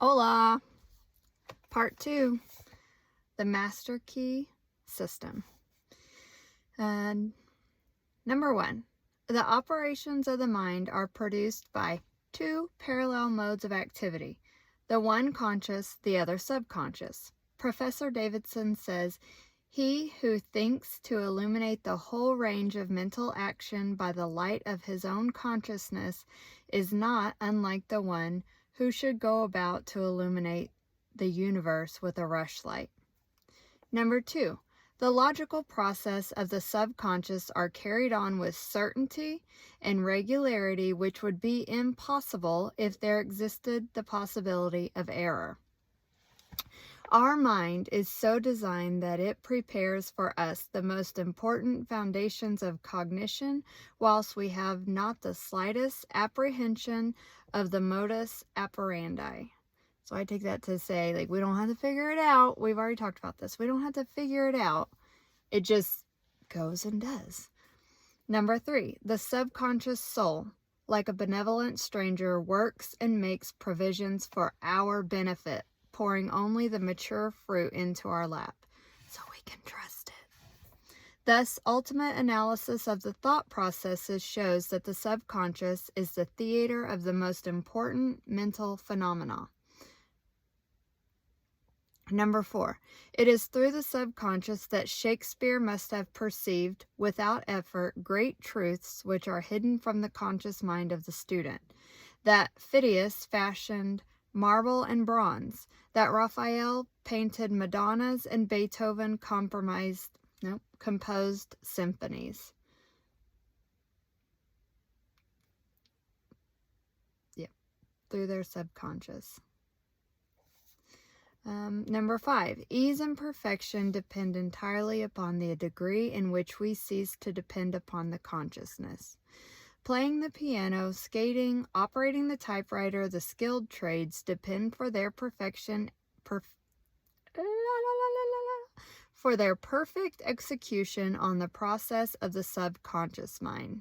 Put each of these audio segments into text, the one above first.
Hola! Part 2, the Master Key System. And number 1, the operations of the mind are produced by two parallel modes of activity, the one conscious, the other subconscious. Professor Davidson says, "He who thinks to illuminate the whole range of mental action by the light of his own consciousness is not unlike the one who should go about to illuminate the universe with a rushlight." Number 2, the logical process of the subconscious are carried on with certainty and regularity which would be impossible if there existed the possibility of error. Our mind is so designed that it prepares for us the most important foundations of cognition, whilst we have not the slightest apprehension of the modus operandi. So I take that to say, like, we don't have to figure it out. We've already talked about this. We don't have to figure it out. It just goes and does. Number 3, the subconscious soul, like a benevolent stranger, works and makes provisions for our benefit, pouring only the mature fruit into our lap, so we can trust it. Thus, ultimate analysis of the thought processes shows that the subconscious is the theater of the most important mental phenomena. Number 4, it is through the subconscious that Shakespeare must have perceived, without effort, great truths which are hidden from the conscious mind of the student. That Phidias fashioned marble and bronze, that Raphael painted Madonnas, and Beethoven composed symphonies. Through their subconscious. Number 5, ease and perfection depend entirely upon the degree in which we cease to depend upon the consciousness. Playing the piano, skating, operating the typewriter, the skilled trades depend for their perfection, for their perfect execution on the process of the subconscious mind.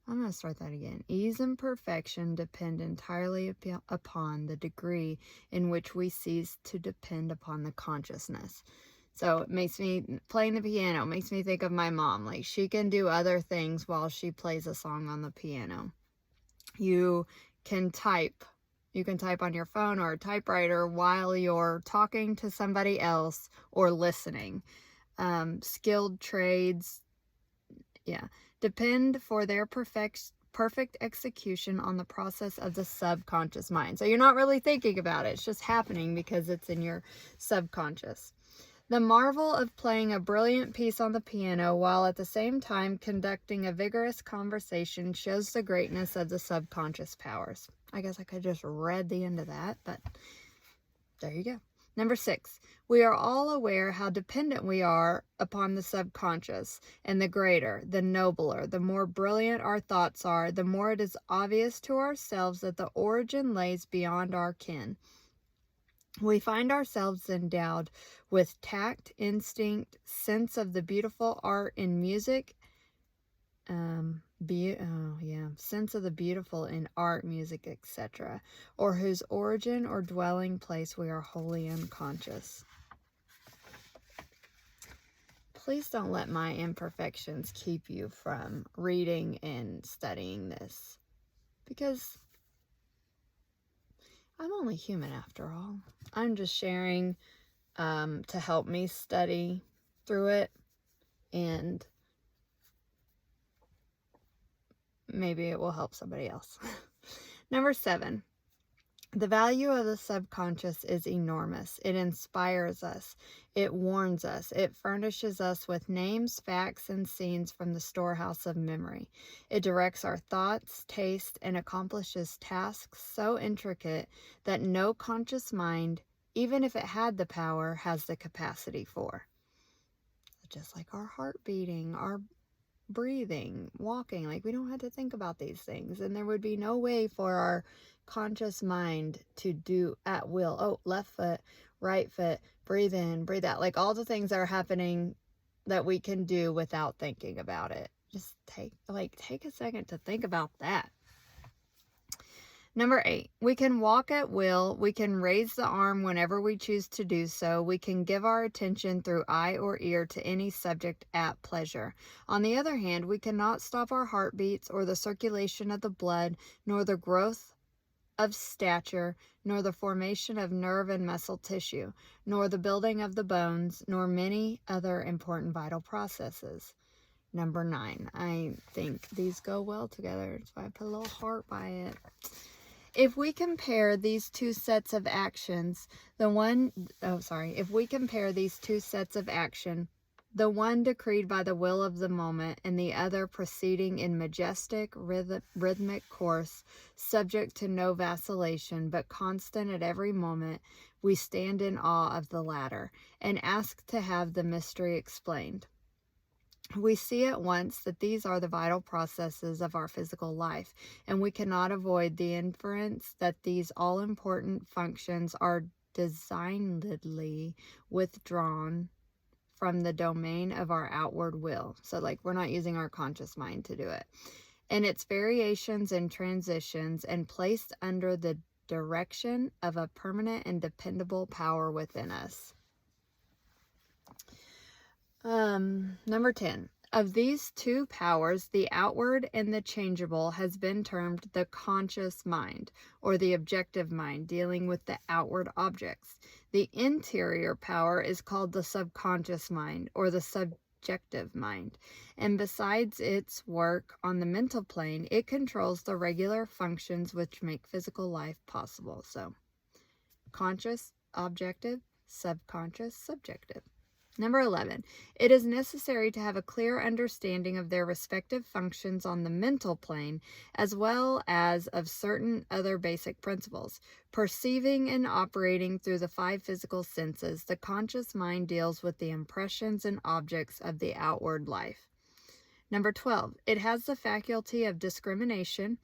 I'm going to start that again. Ease and perfection depend entirely upon the degree in which we cease to depend upon the consciousness. So it makes me, playing the piano makes me think of my mom. Like, she can do other things while she plays a song on the piano. You can type on your phone or a typewriter while you're talking to somebody else or listening. Skilled trades, depend for their perfect execution on the process of the subconscious mind. So you're not really thinking about it. It's just happening because it's in your subconscious. The marvel of playing a brilliant piece on the piano while at the same time conducting a vigorous conversation shows the greatness of the subconscious powers. I guess I could just read the end of that, but there you go. Number 6, we are all aware how dependent we are upon the subconscious, and the greater, the nobler, the more brilliant our thoughts are, the more it is obvious to ourselves that the origin lays beyond our ken. We find ourselves endowed with tact, instinct, sense of the beautiful art in music, sense of the beautiful in art, music, etc., or whose origin or dwelling place we are wholly unconscious. Please don't let my imperfections keep you from reading and studying this, because I'm only human after all. I'm just sharing to help me study through it, and maybe it will help somebody else. Number 7, the value of the subconscious is enormous. It inspires us. It warns us. It furnishes us with names, facts, and scenes from the storehouse of memory. It directs our thoughts, taste, and accomplishes tasks so intricate that no conscious mind, even if it had the power, has the capacity for. Just like our heart beating, our breathing, walking, like, we don't have to think about these things, and there would be no way for our conscious mind to do at will, left foot, right foot, breathe in, breathe out, like all the things that are happening that we can do without thinking about it. Just take a second to think about that. Number 8, we can walk at will. We can raise the arm whenever we choose to do so. We can give our attention through eye or ear to any subject at pleasure. On the other hand, we cannot stop our heartbeats or the circulation of the blood, nor the growth of stature, nor the formation of nerve and muscle tissue, nor the building of the bones, nor many other important vital processes. Number 9, I think these go well together, so I put a little heart by it. If we compare these two sets of actions, if we compare these two sets of action, the one decreed by the will of the moment and the other proceeding in majestic rhythmic course, subject to no vacillation, but constant at every moment, we stand in awe of the latter and ask to have the mystery explained. We see at once that these are the vital processes of our physical life, and we cannot avoid the inference that these all-important functions are designedly withdrawn from the domain of our outward will. So, like, we're not using our conscious mind to do it. And its variations and transitions, and placed under the direction of a permanent and dependable power within us. Number 10. Of these two powers, the outward and the changeable has been termed the conscious mind, or the objective mind, dealing with the outward objects. The interior power is called the subconscious mind, or the subjective mind. And besides its work on the mental plane, it controls the regular functions which make physical life possible. So, conscious, objective, subconscious, subjective. Number 11, it is necessary to have a clear understanding of their respective functions on the mental plane, as well as of certain other basic principles. Perceiving and operating through the 5 physical senses, the conscious mind deals with the impressions and objects of the outward life. Number 12, it has the faculty of discrimination,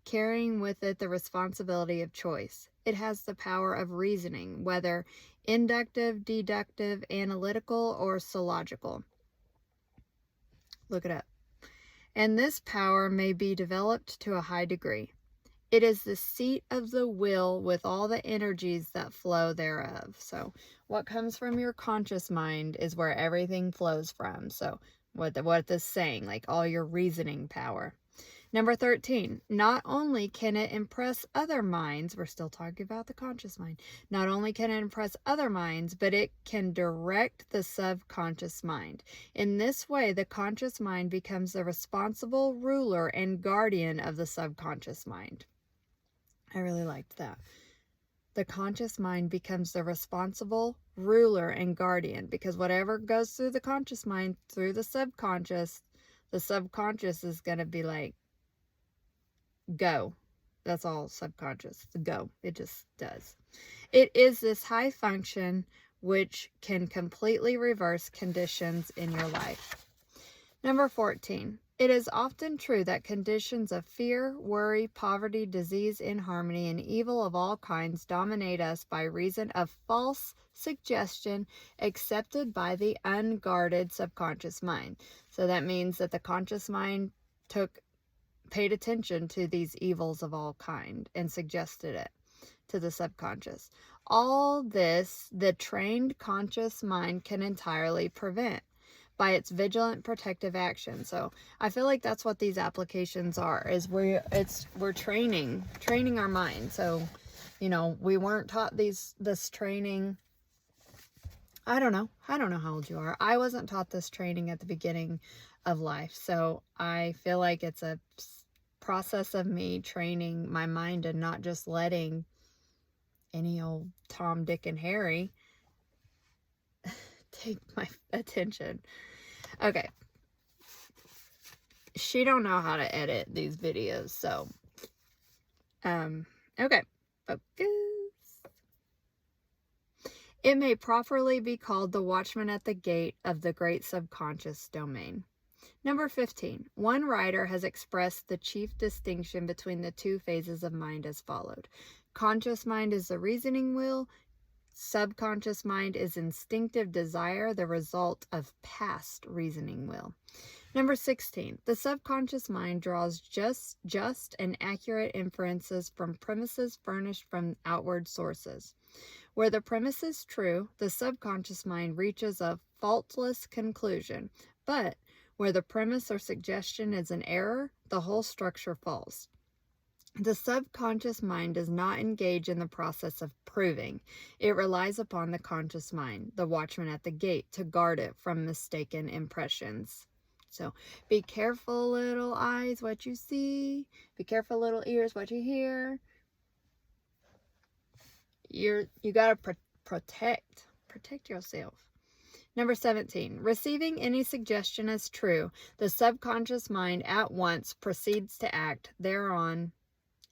carrying with it the responsibility of choice. It has the power of reasoning, whether inductive, deductive, analytical, or syllogical. Look it up. And this power may be developed to a high degree. It is the seat of the will with all the energies that flow thereof. So what comes from your conscious mind is where everything flows from. So what this is saying, like all your reasoning power. Number 13, not only can it impress other minds, we're still talking about the conscious mind, not only can it impress other minds, but it can direct the subconscious mind. In this way, the conscious mind becomes the responsible ruler and guardian of the subconscious mind. I really liked that. The conscious mind becomes the responsible ruler and guardian, because whatever goes through the conscious mind, through the subconscious is going to be like, go. That's all subconscious. The go. It just does. It is this high function which can completely reverse conditions in your life. Number 14. It is often true that conditions of fear, worry, poverty, disease, inharmony, and evil of all kinds dominate us by reason of false suggestion accepted by the unguarded subconscious mind. So that means that the conscious mind paid attention to these evils of all kind and suggested it to the subconscious. All this, the trained conscious mind can entirely prevent by its vigilant protective action. So I feel like that's what these applications are, is we're training our mind. So, we weren't taught this training. I don't know how old you are. I wasn't taught this training at the beginning of life. So I feel like it's a process of me training my mind and not just letting any old Tom, Dick, and Harry take my attention. Okay. She don't know how to edit these videos, so okay. Focus. It may properly be called the watchman at the gate of the great subconscious domain. Number 15. One writer has expressed the chief distinction between the two phases of mind as followed. Conscious mind is the reasoning will, subconscious mind is instinctive desire, the result of past reasoning will. Number 16, the subconscious mind draws just and accurate inferences from premises furnished from outward sources. Where the premise is true, the subconscious mind reaches a faultless conclusion, but where the premise or suggestion is an error, the whole structure falls. The subconscious mind does not engage in the process of proving. It relies upon the conscious mind, the watchman at the gate, to guard it from mistaken impressions. So be careful, little eyes, what you see. Be careful, little ears, what you hear. You got to protect yourself. Number 17, receiving any suggestion as true, the subconscious mind at once proceeds to act thereon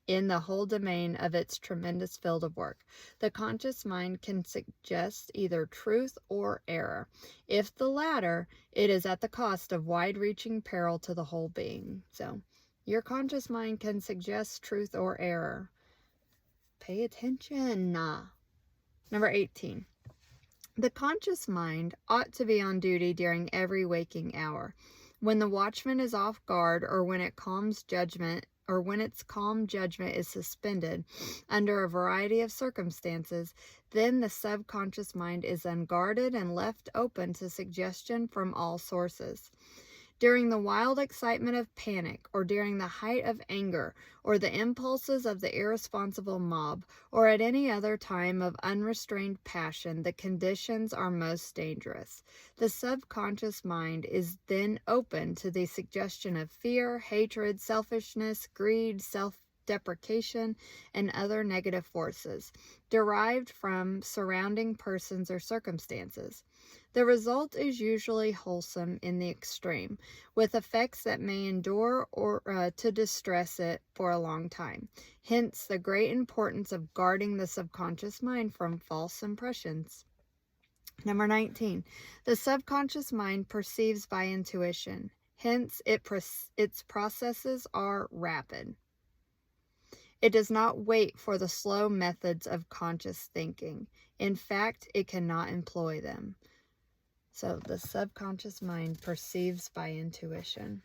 in the whole domain of its tremendous field of work. The conscious mind can suggest either truth or error. If the latter, it is at the cost of wide-reaching peril to the whole being. So, your conscious mind can suggest truth or error. Pay attention. Number 18. The conscious mind ought to be on duty during every waking hour. When the watchman is off guard, or when its calm judgment is suspended under a variety of circumstances, then the subconscious mind is unguarded and left open to suggestion from all sources. During the wild excitement of panic, or during the height of anger, or the impulses of the irresponsible mob, or at any other time of unrestrained passion, the conditions are most dangerous. The subconscious mind is then open to the suggestion of fear, hatred, selfishness, greed, self-deprecation, and other negative forces, derived from surrounding persons or circumstances. The result is usually wholesome in the extreme, with effects that may endure or to distress it for a long time. Hence, the great importance of guarding the subconscious mind from false impressions. Number 19, the subconscious mind perceives by intuition. Hence, its processes are rapid. It does not wait for the slow methods of conscious thinking. In fact, it cannot employ them. So the subconscious mind perceives by intuition.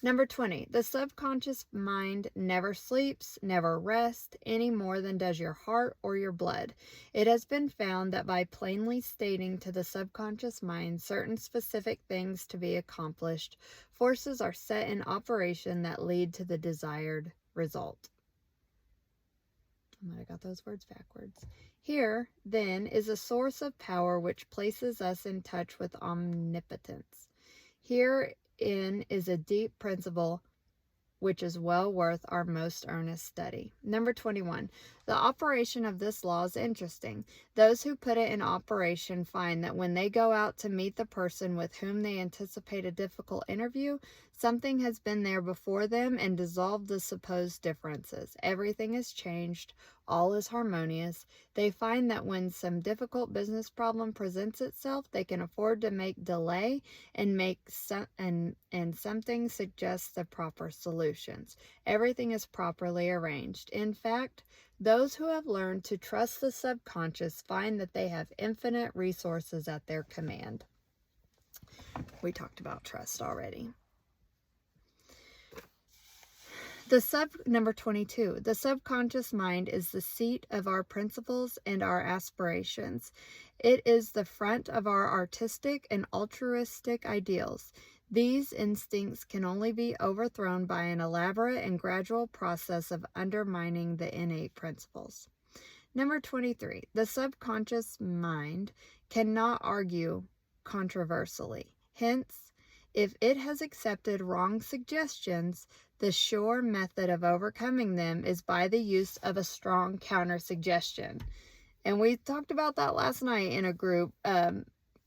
Number 20, the subconscious mind never sleeps, never rests, any more than does your heart or your blood. It has been found that by plainly stating to the subconscious mind certain specific things to be accomplished, forces are set in operation that lead to the desired result. I might have got those words backwards. Here, then, is a source of power which places us in touch with omnipotence. Herein is a deep principle which is well worth our most earnest study. Number 21. The operation of this law is interesting. Those who put it in operation find that when they go out to meet the person with whom they anticipate a difficult interview, something has been there before them and dissolved the supposed differences. Everything is changed. All is harmonious. They find that when some difficult business problem presents itself, they can afford to make delay and something suggests the proper solutions. Everything is properly arranged. In fact, those who have learned to trust the subconscious find that they have infinite resources at their command. We talked about trust already. Number 22, the subconscious mind is the seat of our principles and our aspirations. It is the front of our artistic and altruistic ideals. These instincts can only be overthrown by an elaborate and gradual process of undermining the innate principles. Number 23, the subconscious mind cannot argue controversially. Hence, if it has accepted wrong suggestions, the sure method of overcoming them is by the use of a strong counter-suggestion. And we talked about that last night in a group.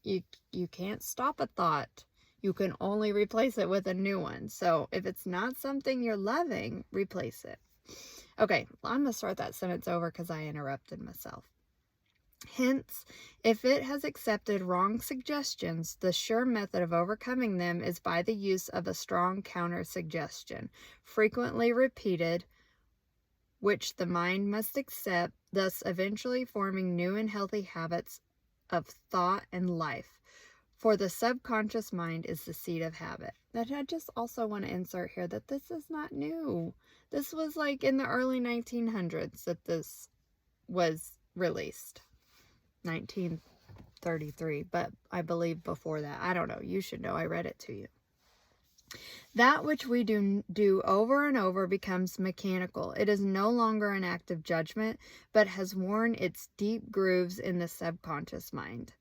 You can't stop a thought. You can only replace it with a new one. So if it's not something you're loving, replace it. Okay, I'm going to start that sentence over because I interrupted myself. Hence, if it has accepted wrong suggestions, the sure method of overcoming them is by the use of a strong counter-suggestion, frequently repeated, which the mind must accept thus eventually forming new and healthy habits of thought and life. For the subconscious mind is the seat of habit. And I just also want to insert here that this is not new. This was like in the early 1900s that this was released. 1933, but I believe before that. I don't know. You should know. I read it to you. That which we do over and over becomes mechanical. It is no longer an act of judgment, but has worn its deep grooves in the subconscious mind.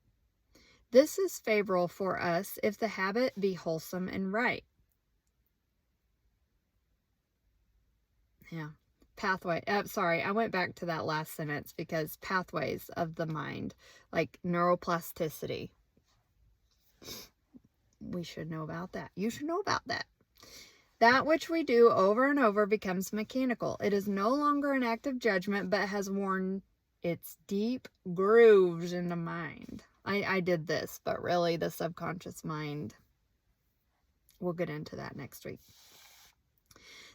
This is favorable for us if the habit be wholesome and right. Yeah. Pathway. Sorry, I went back to that last sentence because pathways of the mind, like neuroplasticity. We should know about that. You should know about that. That which we do over and over becomes mechanical. It is no longer an act of judgment, but has worn its deep grooves in the mind. I did this, but really the subconscious mind. We'll get into that next week.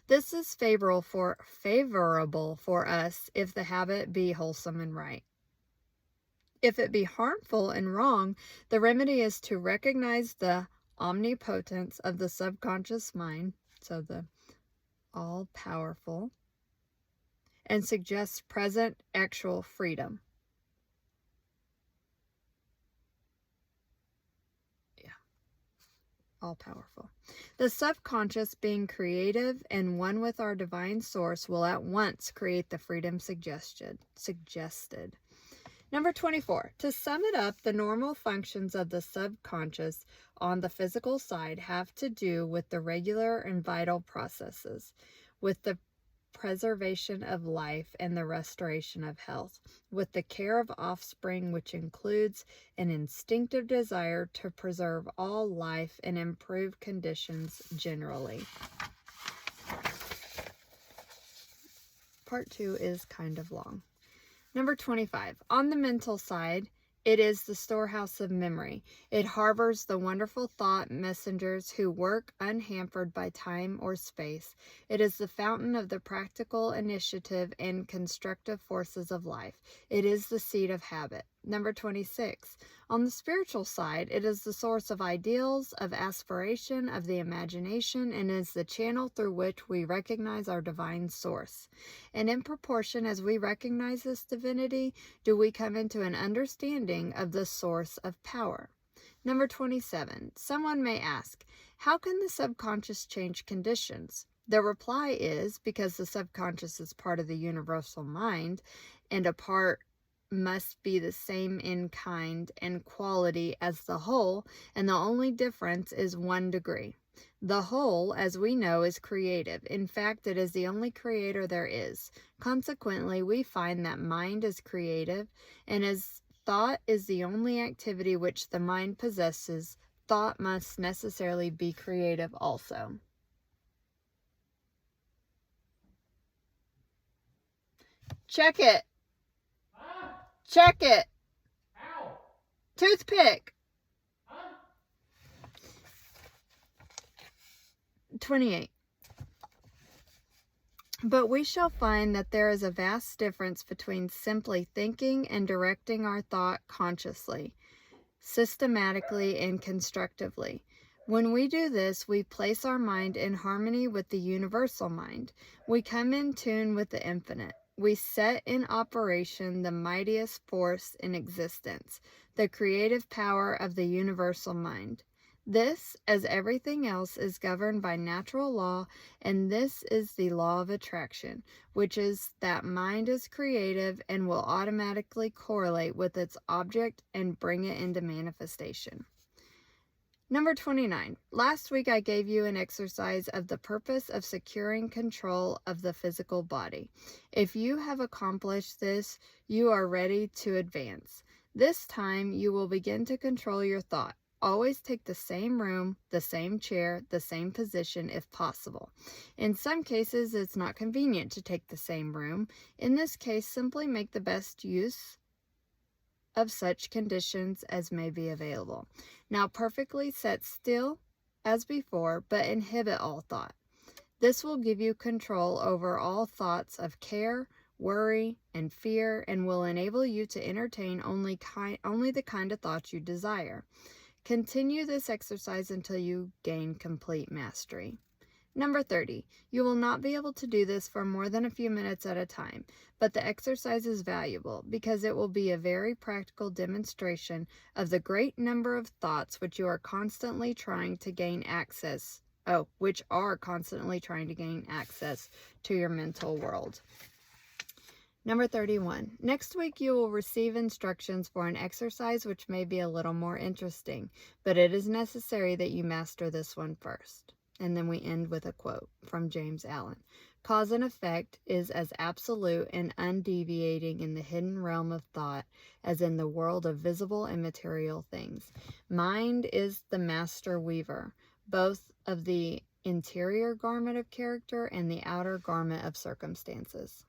This is favorable for us if the habit be wholesome and right. If it be harmful and wrong, the remedy is to recognize the omnipotence of the subconscious mind, so the all-powerful, and suggest present actual freedom. All-powerful. The subconscious, being creative and one with our divine source, will at once create the freedom suggested. Number 24. To sum it up, the normal functions of the subconscious on the physical side have to do with the regular and vital processes, with the preservation of life and the restoration of health, with the care of offspring, which includes an instinctive desire to preserve all life and improve conditions generally. Part 2 is kind of long. Number 25. On the mental side, it is the storehouse of memory. It harbors the wonderful thought messengers who work unhampered by time or space. It is the fountain of the practical initiative and constructive forces of life. It is the seat of habit. Number 26. On the spiritual side, it is the source of ideals, of aspiration, of the imagination, and is the channel through which we recognize our divine source. And in proportion as we recognize this divinity, do we come into an understanding of the source of power. Number 27. Someone may ask, how can the subconscious change conditions? The reply is because the subconscious is part of the universal mind, and a part must be the same in kind and quality as the whole, and the only difference is 1 degree. The whole, as we know, is creative. In fact, it is the only creator there is. Consequently, we find that mind is creative, and as thought is the only activity which the mind possesses, thought must necessarily be creative also. Check it. Check it. Ow. Toothpick. Huh? 28. But we shall find that there is a vast difference between simply thinking and directing our thought consciously, systematically, and constructively. When we do this, we place our mind in harmony with the universal mind. We come in tune with the infinite. We set in operation the mightiest force in existence, the creative power of the universal mind. This, as everything else, is governed by natural law, and this is the law of attraction, which is that mind is creative and will automatically correlate with its object and bring it into manifestation. Number 29. Last week I gave you an exercise of the purpose of securing control of the physical body. If you have accomplished this, you are ready to advance. This time you will begin to control your thought. Always take the same room, the same chair, the same position if possible. In some cases, it's not convenient to take the same room. In this case, simply make the best use of such conditions as may be available. Now perfectly set still as before, but inhibit all thought. This will give you control over all thoughts of care, worry, and fear, and will enable you to entertain only the kind of thoughts you desire. Continue this exercise until you gain complete mastery. Number 30. You will not be able to do this for more than a few minutes at a time, but the exercise is valuable because it will be a very practical demonstration of the great number of thoughts which are constantly trying to gain access to your mental world. Number 31. Next week you will receive instructions for an exercise which may be a little more interesting, but it is necessary that you master this one first. And then we end with a quote from James Allen. Cause and effect is as absolute and undeviating in the hidden realm of thought as in the world of visible and material things. Mind is the master weaver, both of the interior garment of character and the outer garment of circumstances.